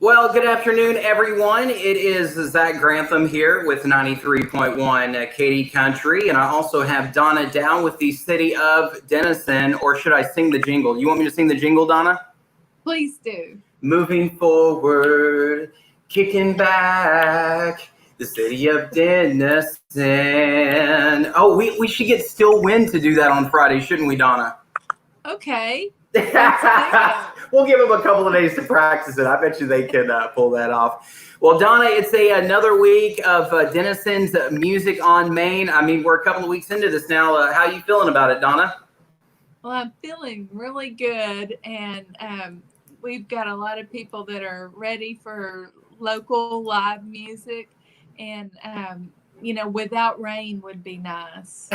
Well, good afternoon, everyone. It is Zach Grantham here with 93.1 Katy Country, and I also have Donna down with the City of Denison, or should I sing the jingle? You want me to sing the jingle, Donna? Please do. Moving forward, kicking back, the City of Denison. Oh, we should get Steelwind to do that on Friday, shouldn't we, Donna? Okay. We'll give them a couple of days to practice it. I bet you they can pull that off. Well, Donna, it's another week of Denison's Music on Main. I mean, we're a couple of weeks into this now. How are you feeling about it, Donna? Well, I'm feeling really good, and we've got a lot of people that are ready for local live music, and without rain would be nice.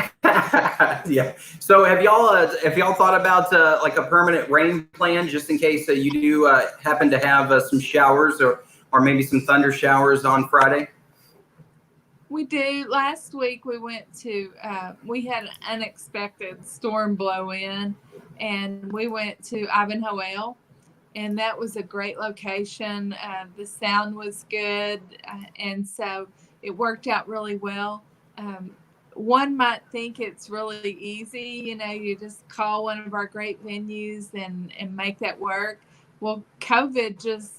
Yeah. So have y'all thought about like a permanent rain plan just in case you do happen to have some showers or maybe some thunder showers on Friday? We do. Last week we went to we had an unexpected storm blow in, and we went to Ivanhoe, and that was a great location. The sound was good, and so it worked out really well. One might think it's really easy, you just call one of our great venues and make that work. Well, COVID just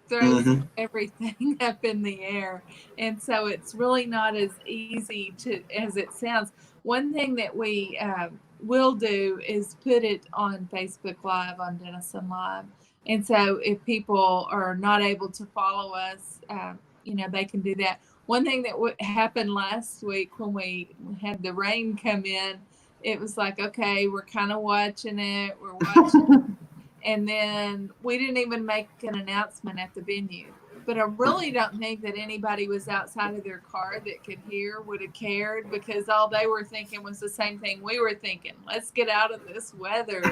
throws everything up in the air, and so it's really not as easy as it sounds. One thing that we will do is put it on Facebook Live, on Denison Live, and so if people are not able to follow us, they can do that. One thing that happened last week when we had the rain come in, it was like, okay, we're kind of watching it. We're watching and then we didn't even make an announcement at the venue. But I really don't think that anybody was outside of their car that could hear would have cared, because all they were thinking was the same thing we were thinking. Let's get out of this weather.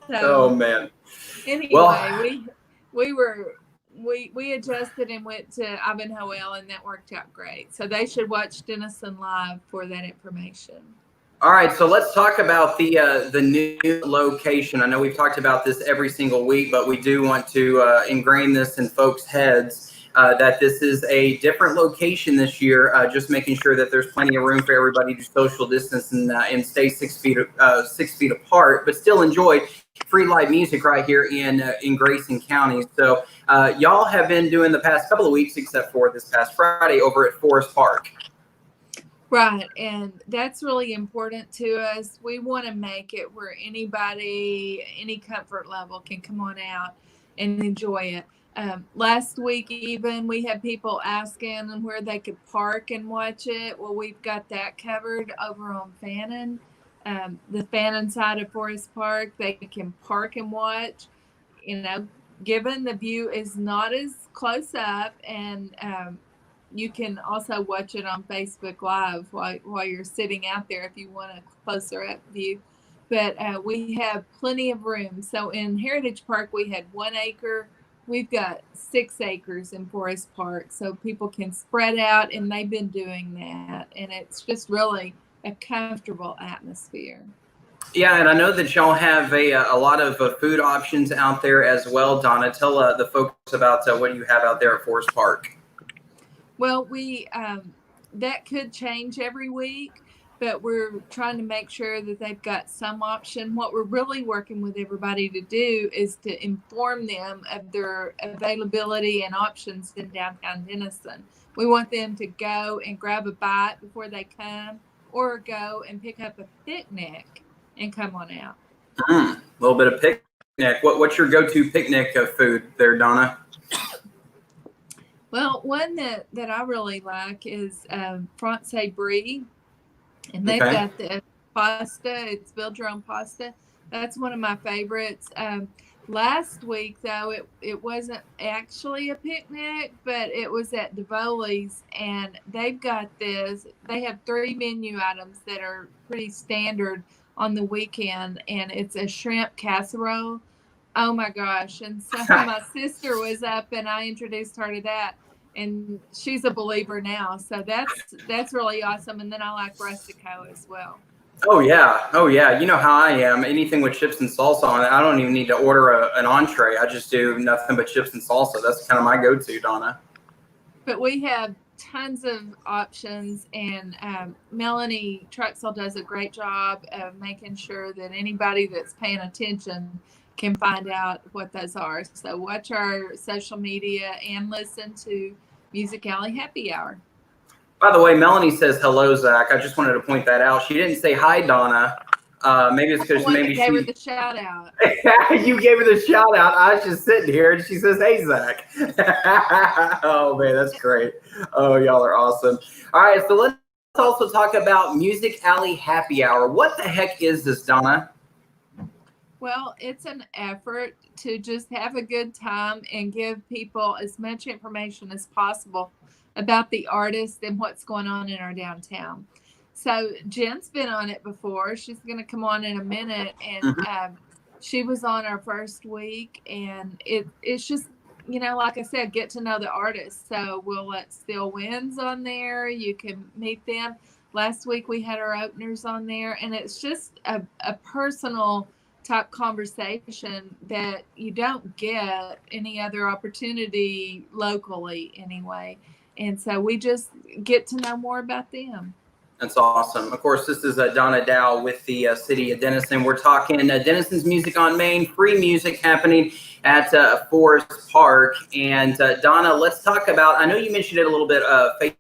Oh, man. Anyway, we adjusted and went to Ivanhoe, and that worked out great. So they should watch Denison Live for that information. All right, so let's talk about the new location. I know we've talked about this every single week, but we do want to ingrain this in folks' heads that this is a different location this year. Just making sure that there's plenty of room for everybody to social distance and stay 6 feet apart, but still enjoy free live music right here in Grayson County. So y'all have been doing the past couple of weeks, except for this past Friday, over at Forest Park. Right, and that's really important to us. We want to make it where anybody, any comfort level, can come on out and enjoy it. Last week even, we had people asking where they could park and watch it. Well, we've got that covered over on Fannin. The Fannin side of Forest Park, they can park and watch. Given the view is not as close up, and you can also watch it on Facebook Live while you're sitting out there if you want a closer up view. But we have plenty of room. So in Heritage Park, we had 1 acre. We've got 6 acres in Forest Park, so people can spread out, and they've been doing that. And it's just really a comfortable atmosphere. Yeah, and I know that y'all have a lot of food options out there as well. Donna, tell the folks about what you have out there at Forest Park. Well, we that could change every week, but we're trying to make sure that they've got some option. What we're really working with everybody to do is to inform them of their availability and options in downtown Denison. We want them to go and grab a bite before they come, or go and pick up a picnic and come on out. A little bit of picnic. What's your go-to picnic food there, Donna? Well, one that I really like is Francais Brie, and they've got the pasta. It's build your own pasta. That's one of my favorites. Last week, though, it wasn't actually a picnic, but it was at DeVoley's, and they've got this. They have 3 menu items that are pretty standard on the weekend, and it's a shrimp casserole. Oh my gosh. And so my sister was up, and I introduced her to that, and she's a believer now. So that's really awesome. And then I like Rustico as well. Oh yeah, oh yeah. You know how I am. Anything with chips and salsa on it, I don't even need to order an entree. I just do nothing but chips and salsa. That's kind of my go-to, Donna. But we have tons of options, and Melanie Truxell does a great job of making sure that anybody that's paying attention can find out what those are. So watch our social media and listen to Music Alley Happy Hour. By the way, Melanie says hello, Zach. I just wanted to point that out. She didn't say hi, Donna. Maybe it's because maybe gave her the shout out. You gave her the shout out. I was just sitting here and she says, "Hey, Zach." Oh man, that's great. Oh, y'all are awesome. All right, so let's also talk about Music Alley Happy Hour. What the heck is this, Donna? Well, it's an effort to just have a good time and give people as much information as possible about the artist and what's going on in our downtown. So Jen's been on it before. She's going to come on in a minute, and she was on our first week, and it's just, you know, like I said, get to know the artist. So we'll let Steelwind on there. You can meet them. Last week we had our openers on there, and it's just a personal type conversation that you don't get any other opportunity locally anyway. And so we just get to know more about them. That's awesome. Of course, this is Donna Dow with the City of Denison. We're talking Denison's Music on Main, free music happening at Forest Park. And Donna, let's talk about, I know you mentioned it a little bit,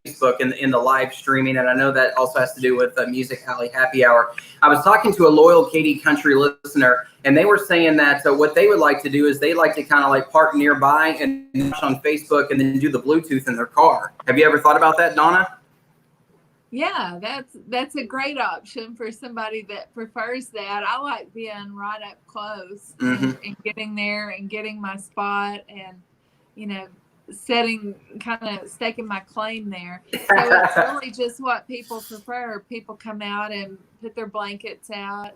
Facebook in the live streaming, and I know that also has to do with Music Alley Happy Hour. I was talking to a loyal Katy Country listener, and they were saying that what they would like to do is they like to kind of like park nearby and watch on Facebook and then do the Bluetooth in their car. Have you ever thought about that, Donna? Yeah, that's a great option for somebody that prefers that. I like being right up close and getting there and getting my spot and, you know, staking my claim there. So it's really just what people prefer. People come out and put their blankets out.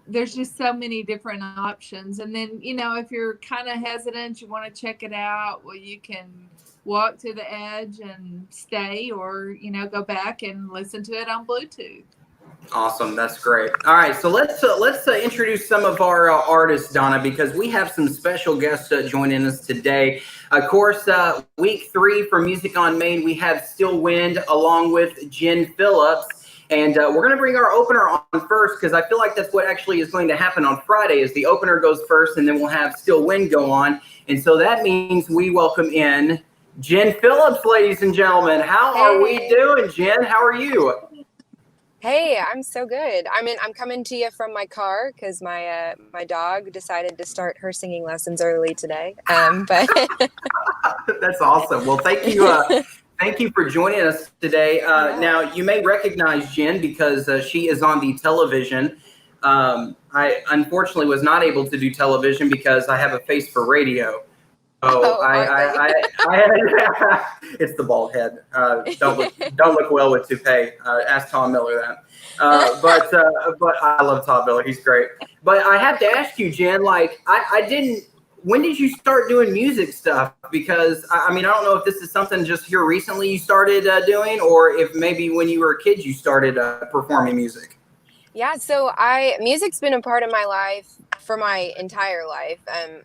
There's just so many different options. And then, you know, if you're kind of hesitant, you want to check it out, well, you can walk to the edge and stay, or, you know, go back and listen to it on Bluetooth. Awesome. That's great. All right. So let's introduce some of our artists, Donna, because we have some special guests joining us today. Of course, week 3 for Music on Main, we have Steelwind along with Jen Phillips. And we're going to bring our opener on first because I feel like that's what actually is going to happen on Friday is the opener goes first and then we'll have Steelwind go on. And so that means we welcome in Jen Phillips, ladies and gentlemen. How are we doing, Jen? How are you? Hey, I'm so good. I mean, I'm coming to you from my car because my dog decided to start her singing lessons early today. But that's awesome. Well, thank you. Thank you for joining us today. Now, you may recognize Jen because she is on the television. I unfortunately was not able to do television because I have a face for radio. It's the bald head. Don't look well with toupee. Ask Tom Miller that. But I love Tom Miller. He's great. But I have to ask you, Jen, like when did you start doing music stuff? Because I mean, I don't know if this is something just here recently you started doing, or if maybe when you were a kid you started performing music. Yeah, so music's been a part of my life for my entire life.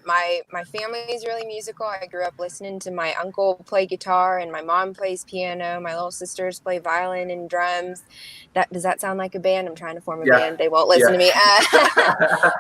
My family is really musical. I grew up listening to my uncle play guitar and my mom plays piano. My little sisters play violin and drums. Does that sound like a band? I'm trying to form a band. They won't listen to me.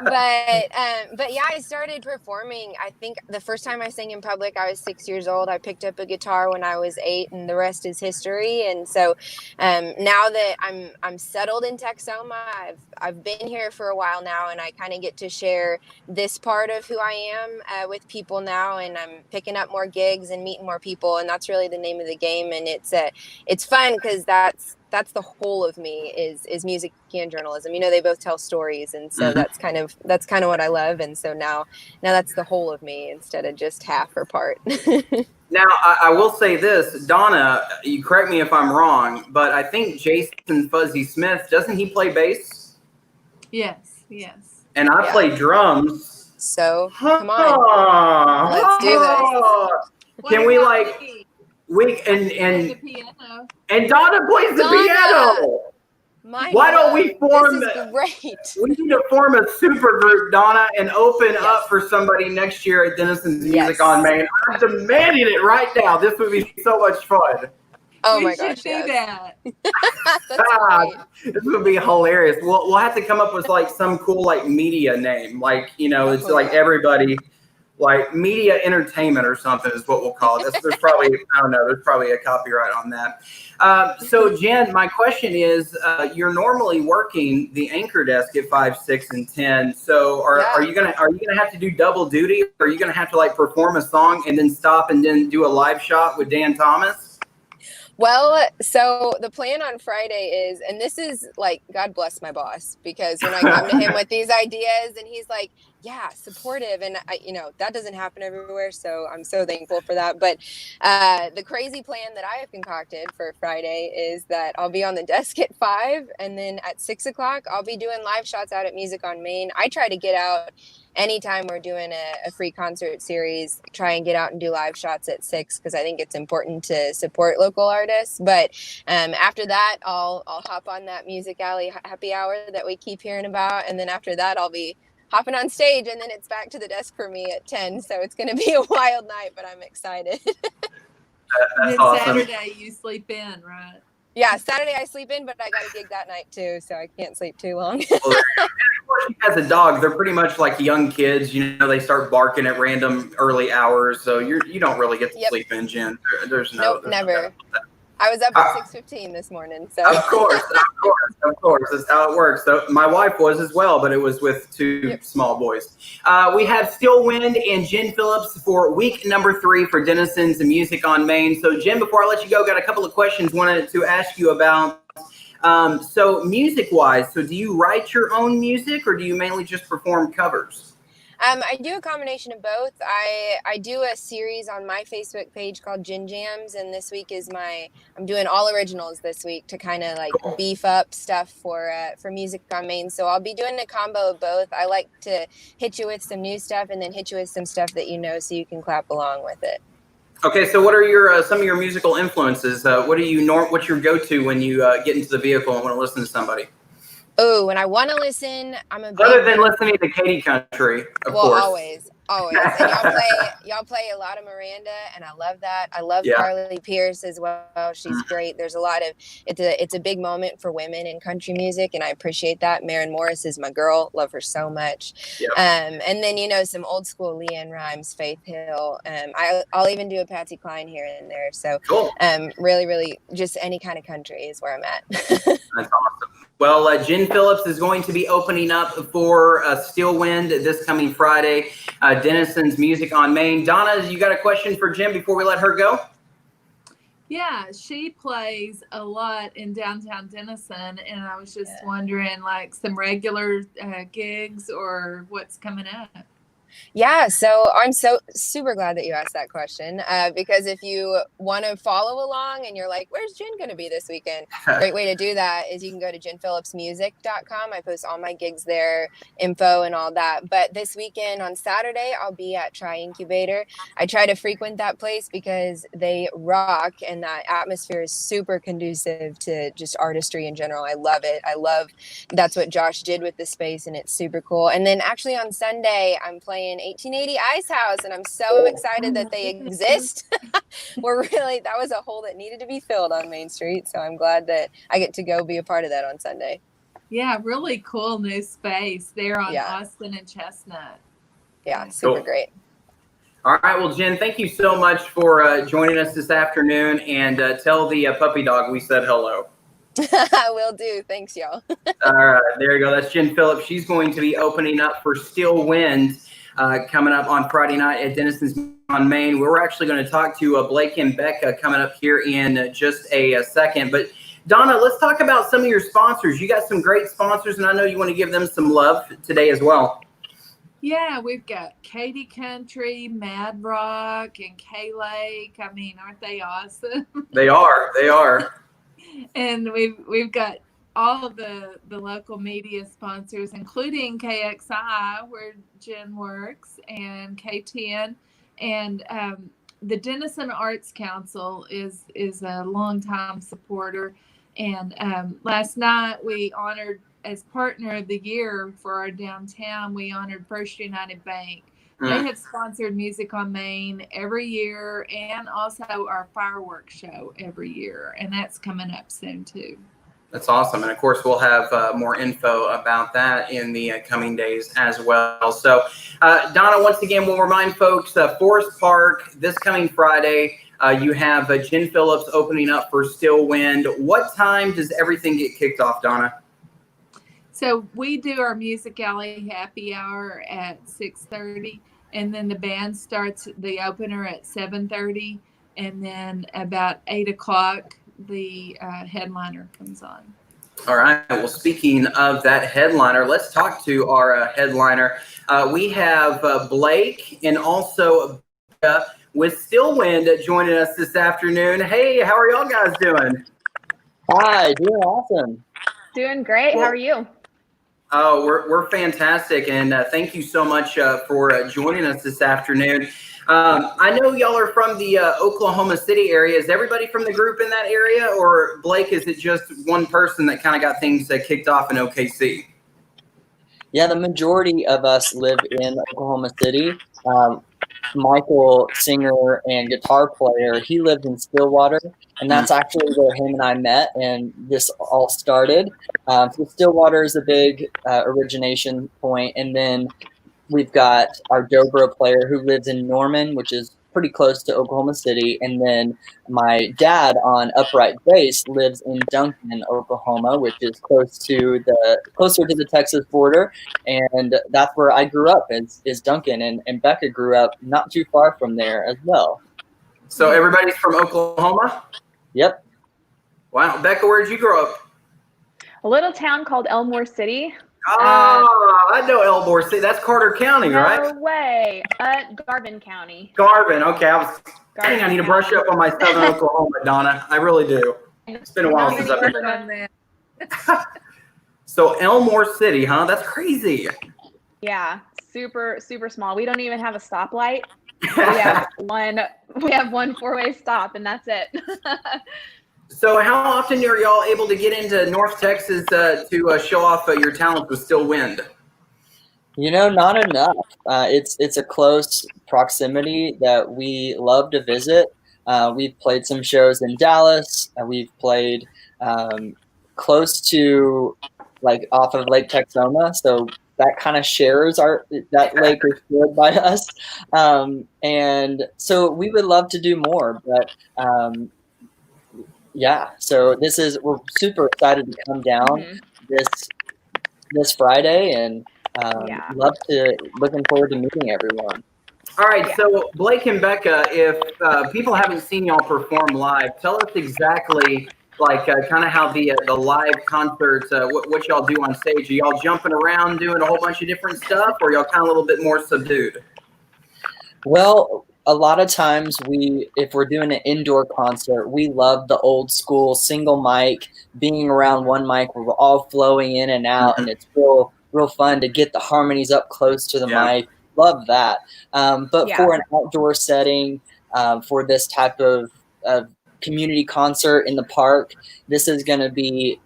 But yeah, I started performing. I think the first time I sang in public, I was 6 years old. I picked up a guitar when I was 8, and the rest is history. And so now that I'm settled in Texoma, I've been here for a while now, and I kind of get to share this part of who I am with people now, and I'm picking up more gigs and meeting more people, and that's really the name of the game. And it's fun because that's the whole of me is music and journalism. You know, they both tell stories, and so that's kind of what I love. And so now that's the whole of me instead of just half or part. Now, I will say this, Donna, you correct me if I'm wrong, but I think Jason Fuzzy Smith, doesn't he play bass? Yes. And I play drums. So come on, let's do this. Can we and Donna plays the piano. Why don't we form? This is great. We need to form a super group, Donna, and open Yes. up for somebody next year at Denison's Music Yes. on Main. I'm demanding it right now. This would be so much fun. Oh we my should gosh, do yes. that. That's great. This would be hilarious. We'll have to come up with like some cool like media name, like it's Oh, like yeah. everybody, like media entertainment or something is what we'll call it. There's probably I don't know. There's probably a copyright on that. So Jen, my question is, you're normally working the anchor desk at 5, 6, and 10. So are you gonna have to do double duty? Or are you gonna have to like perform a song and then stop and then do a live shot with Dan Thomas? Well, so the plan on Friday is, and this is like, God bless my boss, because when I come to him with these ideas and he's like, yeah, supportive. And that doesn't happen everywhere. So I'm so thankful for that. But the crazy plan that I have concocted for Friday is that I'll be on the desk at 5, and then at 6 o'clock, I'll be doing live shots out at Music on Main. I try to get out anytime we're doing a free concert series, try and get out and do live shots at 6, because I think it's important to support local artists. But after that, I'll hop on that Music Alley happy hour that we keep hearing about. And then after that, I'll be hopping on stage, and then it's back to the desk for me at 10. So it's going to be a wild night, but I'm excited. That's then awesome. Saturday you sleep in, right? Yeah, Saturday I sleep in, but I got a gig that night too, so I can't sleep too long. Well, of course, she has a dog. They're pretty much like young kids. They start barking at random early hours, so you don't really get to sleep in, Jen. There's no. Nope, never. I was up at 6:15 this morning, so. Of course. That's how it works. So my wife was as well, but it was with 2 small boys. We have Steelwind and Jen Phillips for week number 3 for Denison's Music on Main. So Jen, before I let you go, got a couple of questions wanted to ask you about. So music-wise, so do you write your own music, or do you mainly just perform covers? I do a combination of both. I do a series on my Facebook page called Gin Jams, and this week is I'm doing all originals this week to kind of like beef up stuff for Music on Main. So I'll be doing a combo of both. I like to hit you with some new stuff and then hit you with some stuff that so you can clap along with it. Okay, so what are your some of your musical influences? What's your go-to when you get into the vehicle and want to listen to somebody? Oh, when I want to listen, I'm a big... Other than listening to Katy Country, of course. Well, always. And y'all play a lot of Miranda, and I love that. I love Carly Pierce as well. She's great. There's a lot of it's a big moment for women in country music, and I appreciate that. Maren Morris is my girl. Love her so much. Yep. And then some old school LeAnn Rimes, Faith Hill. I'll even do a Patsy Cline here and there. So cool. Really, really just any kind of country is where I'm at. That's awesome. Well, Jen Phillips is going to be opening up for Steelwind this coming Friday. Denison's Music on Main. Donna, you got a question for Jen before we let her go? Yeah, she plays a lot in Downtown Denison, and I was just wondering, like, some regular gigs or what's coming up. Yeah, so I'm so super glad that you asked that question, because if you want to follow along and you're like, where's Jen going to be this weekend? Great way to do that is you can go to jenphillipsmusic.com. I post all my gigs there, info and all that. But this weekend on Saturday, I'll be at Tri Incubator. I try to frequent that place because they rock, and that atmosphere is super conducive to just artistry in general. I love it. That's what Josh did with the space, and it's super cool. And then actually on Sunday, I'm playing 1880 Ice House, and I'm so excited that they exist. That was a hole that needed to be filled on Main Street, so I'm glad that I get to go be a part of that on Sunday. Yeah, really cool new space there on Austin and Chestnut. Yeah, super great. All right, well, Jen, thank you so much for joining us this afternoon, and tell the puppy dog we said hello. I will do. Thanks, y'all. All right, there you go. That's Jen Phillips. She's going to be opening up for Steelwind coming up on Friday night at Denison's on Main. We're actually going to talk to Blake and Becca coming up here in just a second. But Donna, let's talk about some of your sponsors. You got some great sponsors, and I know you want to give them some love today as well. Yeah, we've got Katy Country, Mad Rock, and K-Lake. I mean, aren't they awesome? They are. And we've got all of the local media sponsors, including KXI, where Jen works, and KTN, and the Denison Arts Council is a longtime supporter, And last night we honored, as partner of the year for our downtown, we honored First United Bank. They have sponsored Music on Main every year, and also our fireworks show every year. And that's coming up soon too. That's awesome. And of course, we'll have more info about that in the coming days as well. So, Donna, once again, we'll remind folks, Forest Park this coming Friday. You have Jen Phillips opening up for Steelwind. What time does everything get kicked off, Donna? So we do our Music Alley happy hour at 6:30, and then the band starts the opener at 7:30, and then about 8 o'clock, the headliner comes on. All right. Well, speaking of that headliner, let's talk to our headliner. We have Blake and also with Steelwind joining us this afternoon. Hey, how are y'all guys doing? Hi, doing awesome. Doing great. How are you? Oh, we're fantastic, and thank you so much for joining us this afternoon. I know y'all are from the Oklahoma City area. Is everybody from the group in that area, or Blake, is it just one person that kind of got things kicked off in OKC? Yeah, the majority of us live in Oklahoma City. Michael, singer and guitar player, he lived in Stillwater, and that's actually where him and I met, and this all started. So Stillwater is a big origination point, and then we've got our dobro player who lives in Norman, which is pretty close to Oklahoma City, and then my dad on upright bass lives in Duncan, Oklahoma, which is closer to the Texas border, and that's where I grew up, is Duncan, and Becca grew up not too far from there as well. So everybody's from Oklahoma? Yep. Wow. Becca, where did you grow up? A little town called Elmore City. Oh, I know Elmore City. That's Carter County, right? No way. Garvin County. Garvin. Okay. I need to brush up on my Southern Oklahoma, Donna. I really do. It's been a while since I've been there. So Elmore City, huh? That's crazy. Yeah. Super, super small. We don't even have a stoplight. We have one four-way stop, and that's it. So how often are y'all able to get into North Texas to show off your talents with Steelwind? Not enough. It's a close proximity that we love to visit. We've played some shows in Dallas. We've played close to, off of Lake Texoma. So that kind of shares that lake is shared by us. And so we would love to do more, but yeah, so we're super excited to come down this Friday, and looking forward to meeting everyone. All right, so Blake and Becca, if people haven't seen y'all perform live, tell us exactly kind of how the live concerts, what y'all do on stage. Are y'all jumping around doing a whole bunch of different stuff, or y'all kind of a little bit more subdued? Well, a lot of times if we're doing an indoor concert, we love the old school single mic, being around one mic, we're all flowing in and out, and it's real fun to get the harmonies up close to the mic. Love that. But for an outdoor setting, for this type of community concert in the park, this is going to be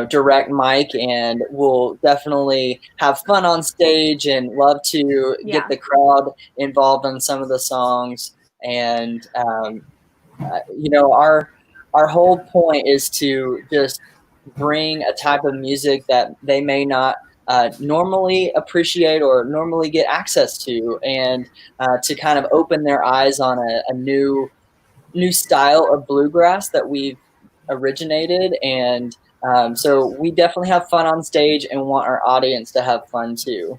direct mic, and we'll definitely have fun on stage and love to get the crowd involved in some of the songs. And our whole point is to just bring a type of music that they may not normally appreciate or normally get access to, and to kind of open their eyes on a new style of bluegrass that we've originated. And so we definitely have fun on stage and want our audience to have fun too.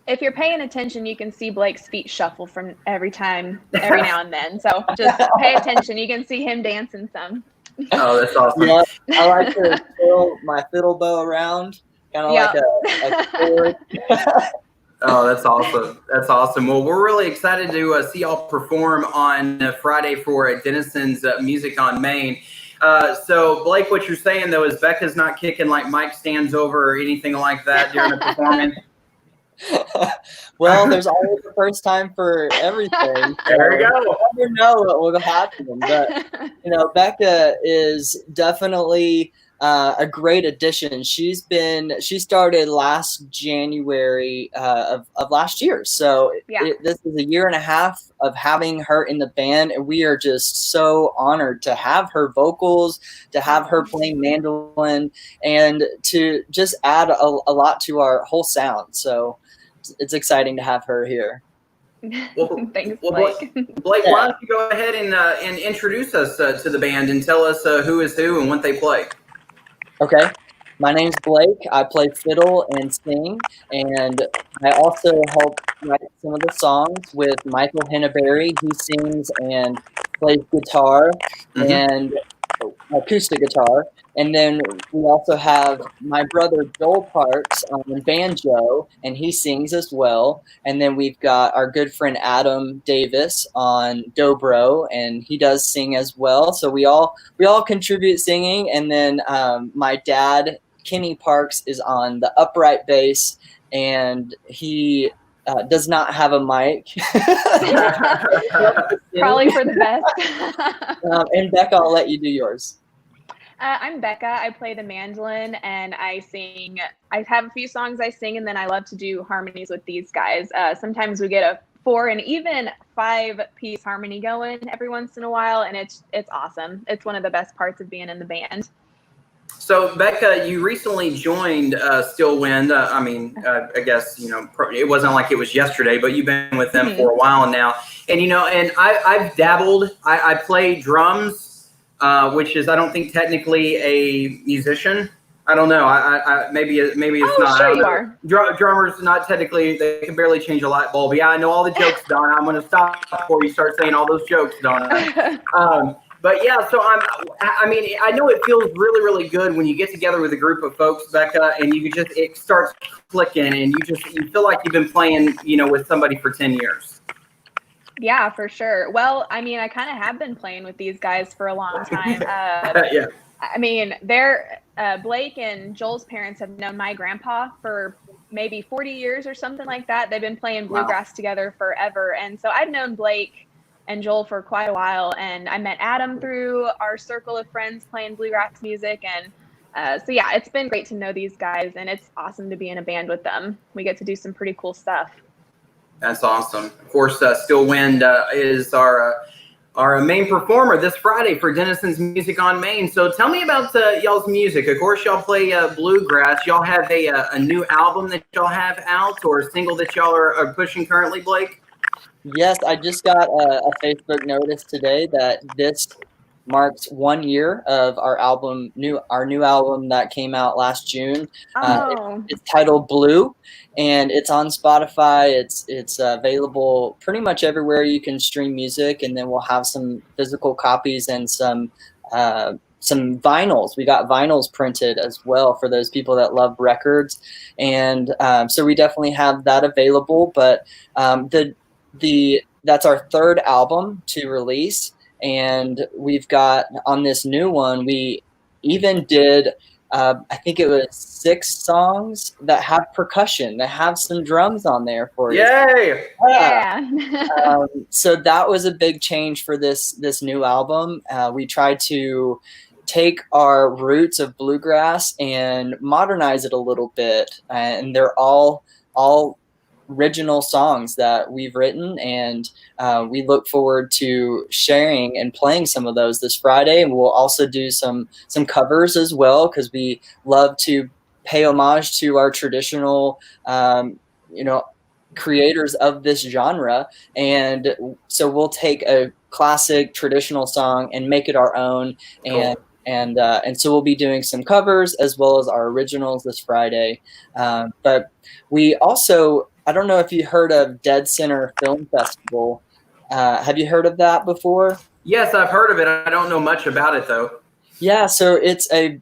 If you're paying attention, you can see Blake's feet shuffle from every now and then. So just pay attention. You can see him dancing some. Oh, that's awesome. I like to twirl my fiddle bow around, kind of like a chord. Oh, that's awesome. That's awesome. Well, we're really excited to see y'all perform on Friday for Denison's Music on Main. So, Blake, what you're saying, though, is Becca's not kicking mic stands over or anything like that during the performance? Well, there's always a first time for everything. There you go. You never know what will happen. But, Becca is definitely a great addition. She started last January of last year. So Yeah. this is a year and a half of having her in the band. And we are just so honored to have her vocals, to have her playing mandolin, and to just add a lot to our whole sound. So it's exciting to have her here. Well, Thanks, well, Blake. Blake, why don't you go ahead and introduce us to the band and tell us who is who and what they play. Okay. My name's Blake. I play fiddle and sing, and I also help write some of the songs with Michael Henneberry. He sings and plays guitar and acoustic guitar. And then we also have my brother Joel Parks on banjo, and he sings as well. And then we've got our good friend Adam Davis on dobro, and he does sing as well. So we all contribute singing. And then my dad, Kenny Parks, is on the upright bass, and he does not have a mic. Probably for the best. And Becca, I'll let you do yours. I'm Becca. I play the mandolin and I sing. I have a few songs I sing, and then I love to do harmonies with these guys. Sometimes we get a 4 and even 5-piece harmony going every once in a while, and it's awesome. It's one of the best parts of being in the band. So, Becca, you recently joined Steelwind. I guess, it wasn't like it was yesterday, but you've been with them for a while now. And, and I've dabbled. I play drums. Which is, I don't think, technically a musician. I don't know. Maybe it's not. Sure you are. Drummers, not technically. They can barely change a light bulb. Yeah, I know all the jokes, Donna. I'm going to stop before you start saying all those jokes, Donna. But yeah, so I know it feels really, really good when you get together with a group of folks, Becca, and it starts clicking, and you feel like you've been playing, with somebody for 10 years. Yeah, for sure. Well, I kind of have been playing with these guys for a long time. Yeah. Blake and Joel's parents have known my grandpa for maybe 40 years or something like that. They've been playing bluegrass together forever. And so I've known Blake and Joel for quite a while. And I met Adam through our circle of friends playing bluegrass music. And so, yeah, it's been great to know these guys. And it's awesome to be in a band with them. We get to do some pretty cool stuff. That's awesome. Of course, Steelwind is our main performer this Friday for Denison's Music on Main. So tell me about y'all's music. Of course, y'all play bluegrass. Y'all have a new album that y'all have out, or a single that y'all are pushing currently, Blake? Yes, I just got a Facebook notice today that this marks 1 year of our new album that came out last June. It's titled Blue, and it's on Spotify. It's available pretty much everywhere you can stream music, and then we'll have some physical copies and some vinyls. We got vinyls printed as well for those people that love records, and so we definitely have that available. But that's our third album to release. And we've got on this new one, we even did, I think it was 6 songs that have percussion, that have some drums on there for you. Yay! Yeah. So that was a big change for this new album. We tried to take our roots of bluegrass and modernize it a little bit. And they're all original songs that we've written, and we look forward to sharing and playing some of those this Friday. And we'll also do some covers as well, because we love to pay homage to our traditional creators of this genre. And so we'll take a classic traditional song and make it our own. Cool. And so we'll be doing some covers as well as our originals this Friday. But we also, I don't know if you heard of Dead Center Film Festival. Have you heard of that before? Yes, I've heard of it. I don't know much about it, though. Yeah, so it's a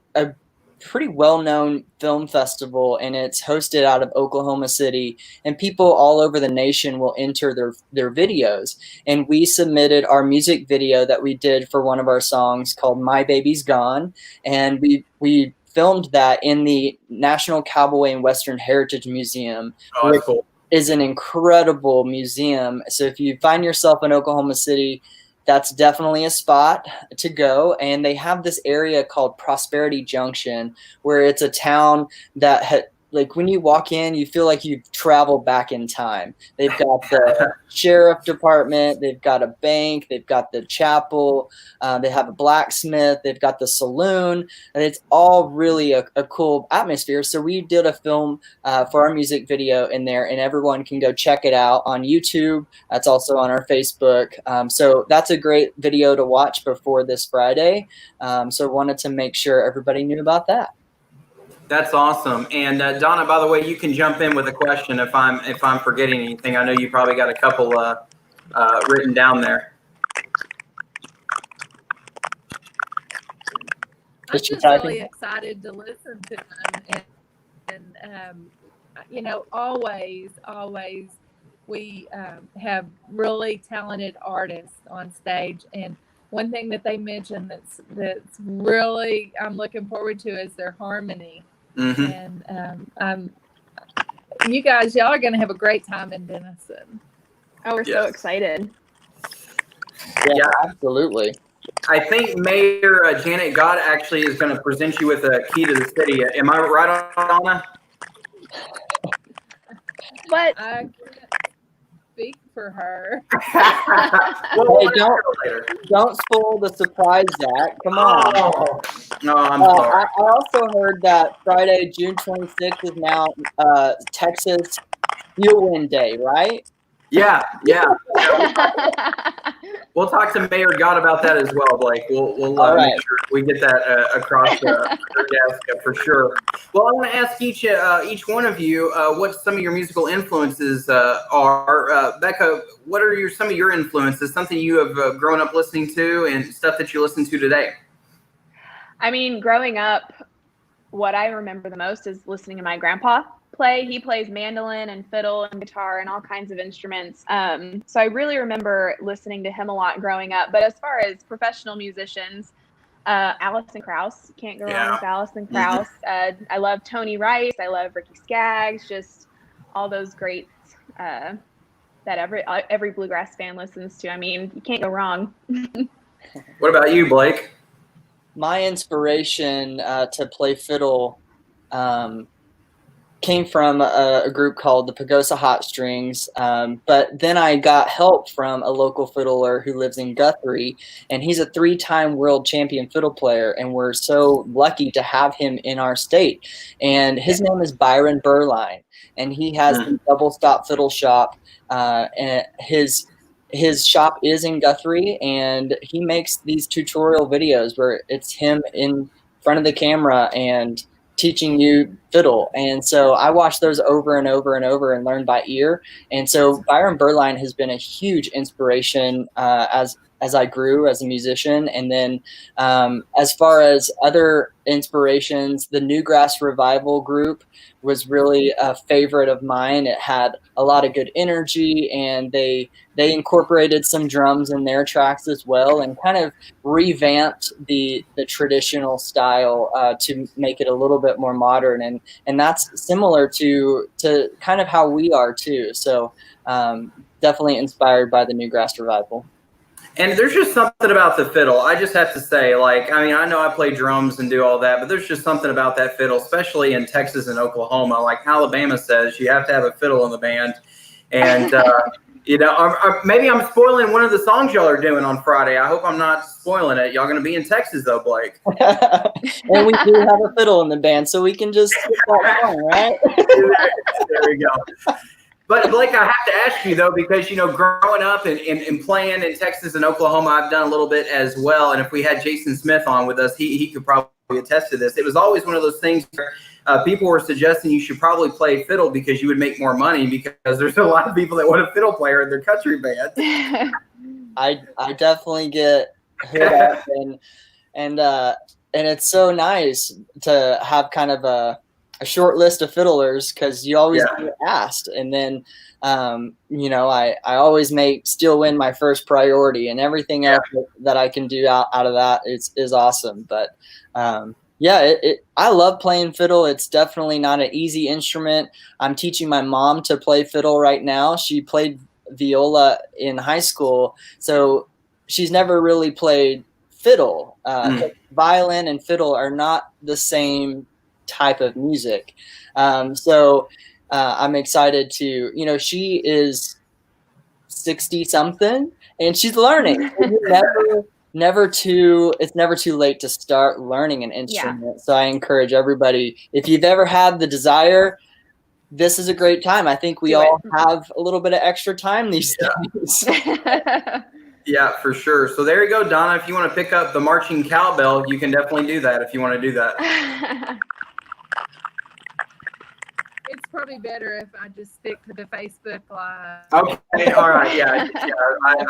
pretty well-known film festival, and it's hosted out of Oklahoma City, and people all over the nation will enter their videos. And we submitted our music video that we did for one of our songs called My Baby's Gone, and we filmed that in the National Cowboy and Western Heritage Museum, Oh, that's cool. is an incredible museum. So if you find yourself in Oklahoma City, that's definitely a spot to go. And they have this area called Prosperity Junction, where it's a town that like when you walk in, you feel like you've traveled back in time. They've got the sheriff department, they've got a bank, they've got the chapel, they have a blacksmith, they've got the saloon, and it's all really a cool atmosphere. So we did a film for our music video in there, and everyone can go check it out on YouTube. That's also on our Facebook. So that's a great video to watch before this Friday. So wanted to make sure everybody knew about that. That's awesome. And Donna, by the way, you can jump in with a question if I'm forgetting anything. I know you probably got a couple written down there. I'm just really excited to listen to them, and you know, always we have really talented artists on stage, and one thing that they mentioned that's really I'm looking forward to is their harmony. Mm-hmm. And y'all are going to have a great time in Denison. Oh, we're so excited. Yeah, absolutely. I think Mayor Janet Gott actually is going to present you with a key to the city. Am I right on, Donna? What? I can't speak for her. Well, hey, don't spoil the surprise, Zach. Come on. Oh. No, I'm sorry. I also heard that Friday, June 26th is now Texas Steelwind Day, right? Yeah. We'll talk to Mayor Gott about that as well, Blake. We'll make sure we get that across your desk for sure. Well, I want to ask each one of you what some of your musical influences are. Becca, what are some of your influences? Something you have grown up listening to and stuff that you listen to today? I mean, growing up, what I remember the most is listening to my grandpa play. He plays mandolin and fiddle and guitar and all kinds of instruments. So I really remember listening to him a lot growing up. But as far as professional musicians, Alison Krauss, can't go wrong with Alison Krauss. Mm-hmm. I love Tony Rice. I love Ricky Skaggs. Just all those greats that every bluegrass fan listens to. I mean, you can't go wrong. What about you, Blake? My inspiration to play fiddle came from a group called the Pagosa Hot Strings, but then I got help from a local fiddler who lives in Guthrie, and he's a 3-time world champion fiddle player, and we're so lucky to have him in our state. And his name is Byron Burline, and he has the Double Stop Fiddle Shop, and his shop is in Guthrie, and he makes these tutorial videos where it's him in front of the camera and teaching you fiddle. And so I watched those over and over and over and learned by ear. And so Byron Burline has been a huge inspiration as I grew as a musician. And then as far as other inspirations, the Newgrass Revival group was really a favorite of mine. It had a lot of good energy, and they incorporated some drums in their tracks as well, and kind of revamped the traditional style to make it a little bit more modern. And that's similar to kind of how we are too. So definitely inspired by the Newgrass Revival. And there's just something about the fiddle. I just have to say, like, I mean, I know I play drums and do all that, but there's just something about that fiddle, especially in Texas and Oklahoma. Like Alabama says, you have to have a fiddle in the band. And, you know, maybe I'm spoiling one of the songs y'all are doing on Friday. I hope I'm not spoiling it. Y'all going to be in Texas, though, Blake. And we do have a fiddle in the band, so we can just skip that song, right? There we go. But Blake, I have to ask you though, because you know, growing up and playing in Texas and Oklahoma, I've done a little bit as well. And if we had Jason Smith on with us, he could probably attest to this. It was always one of those things where people were suggesting you should probably play fiddle because you would make more money, because there's a lot of people that want a fiddle player in their country band. I definitely get hit up, and it's so nice to have kind of a short list of fiddlers, because you always get asked. And then, you know, I always make Steelwind my first priority, and everything else that I can do out of that is awesome. But Yeah, I love playing fiddle. It's definitely not an easy instrument. I'm teaching my mom to play fiddle right now. She played viola in high school, so she's never really played fiddle. Violin and fiddle are not the same type of music. I'm excited to, she is 60 something and she's learning. It's never too late to start learning an instrument. Yeah. So I encourage everybody, if you've ever had the desire, this is a great time. I think we all have a little bit of extra time these days. Yeah, for sure. So there you go, Donna. If you want to pick up the marching cowbell, you can definitely do that if you want to do that. It's probably better if I just stick to the Facebook Live. Okay, all right, yeah,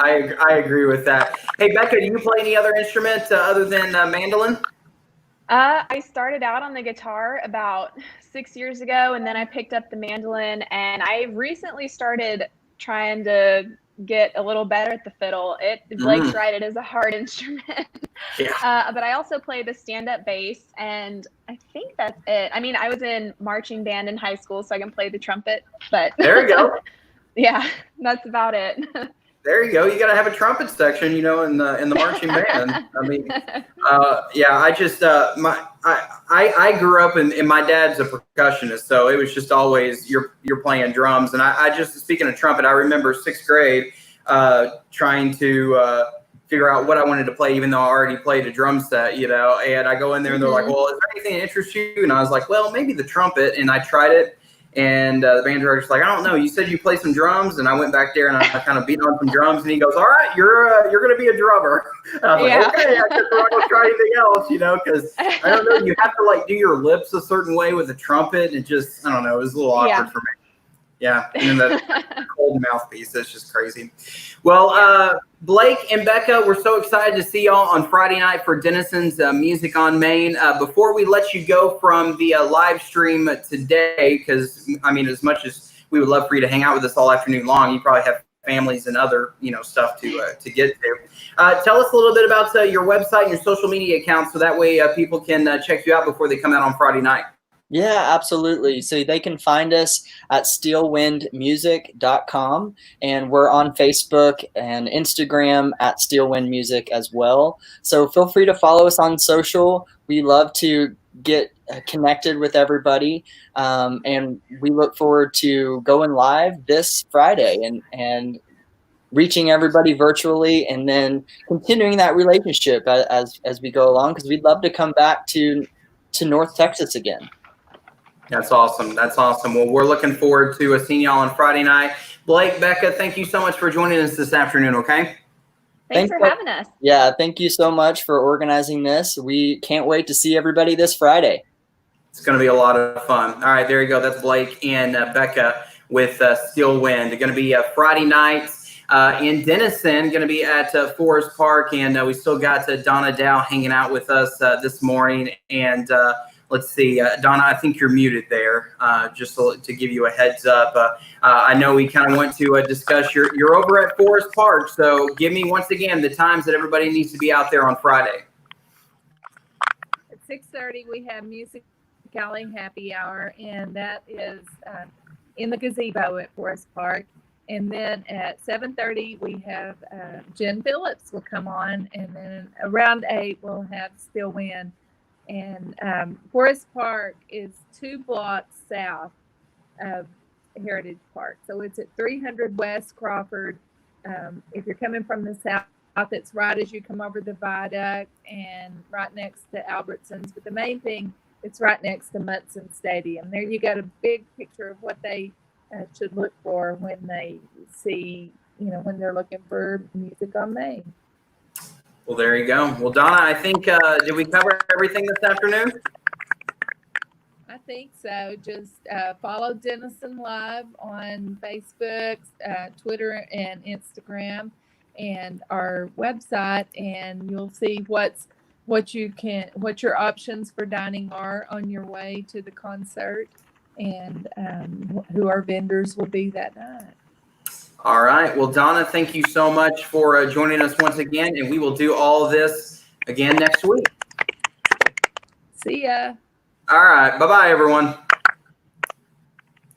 I agree with that. Hey, Becca, do you play any other instrument other than mandolin? I started out on the guitar about 6 years ago, and then I picked up the mandolin, and I recently started trying to get a little better at the fiddle. Blake's right, it is a hard instrument. Yeah. But I also play the stand-up bass, and I think that's it. I mean, I was in marching band in high school, so I can play the trumpet, but there you go. Yeah, that's about it. There you go. You got to have a trumpet section, in the marching band. I mean, I just I grew up and my dad's a percussionist, so it was just always you're playing drums. And I just, speaking of trumpet, I remember 6th grade trying to figure out what I wanted to play, even though I already played a drum set, And I go in there and they're like, "Well, is there anything that interests you?" And I was like, "Well, maybe the trumpet." And I tried it. And the band director's like, "I don't know. You said you play some drums," and I went back there and I kind of beat on some drums. And he goes, "All right, you're going to be a drummer." And I was like, "Okay, I guess we're not going to try anything else," because I don't know. You have to do your lips a certain way with a trumpet, and just I don't know. It was a little awkward for me. Yeah, and then the cold mouthpiece. That's just crazy. Well, Blake and Becca, we're so excited to see y'all on Friday night for Denison's Music on Main. Before we let you go from the live stream today, because, I mean, as much as we would love for you to hang out with us all afternoon long, you probably have families and other, stuff to get to. Tell us a little bit about your website and your social media accounts so that way people can check you out before they come out on Friday night. Yeah, absolutely. So they can find us at steelwindmusic.com, and we're on Facebook and Instagram at Steelwind Music as well. So feel free to follow us on social. We love to get connected with everybody, and we look forward to going live this Friday and reaching everybody virtually, and then continuing that relationship as we go along, because we'd love to come back to North Texas again. That's awesome. That's awesome. Well, we're looking forward to seeing y'all on Friday night. Blake, Becca, thank you so much for joining us this afternoon, okay? Thanks for having us. Yeah, thank you so much for organizing this. We can't wait to see everybody this Friday. It's going to be a lot of fun. All right, there you go. That's Blake and Becca with Steelwind. They're going to be Friday night in Denison, going to be at Forest Park, and we still got Donna Dow hanging out with us this morning, and let's see, Donna, I think you're muted there, just to give you a heads up. I know we kind of want to discuss, you're over at Forest Park, so give me once again the times that everybody needs to be out there on Friday. At 6:30, we have Music Alley Happy Hour, and that is in the gazebo at Forest Park. And then at 7:30, we have Jen Phillips will come on, and then around 8, we'll have Steelwind. And Forest Park is 2 blocks south of Heritage Park. So it's at 300 West Crawford. If you're coming from the south, it's right as you come over the viaduct and right next to Albertsons. But the main thing, it's right next to Mutson Stadium. There you got a big picture of what they should look for when they see, when they're looking for Music on Main. Well, there you go. Well, Donna, I think, did we cover everything this afternoon? I think so. Just follow Denison Live on Facebook, Twitter, and Instagram, and our website, and you'll see what your options for dining are on your way to the concert, and who our vendors will be that night. All right. Well, Donna, thank you so much for joining us once again, and we will do all of this again next week. See ya. All right. Bye-bye, everyone.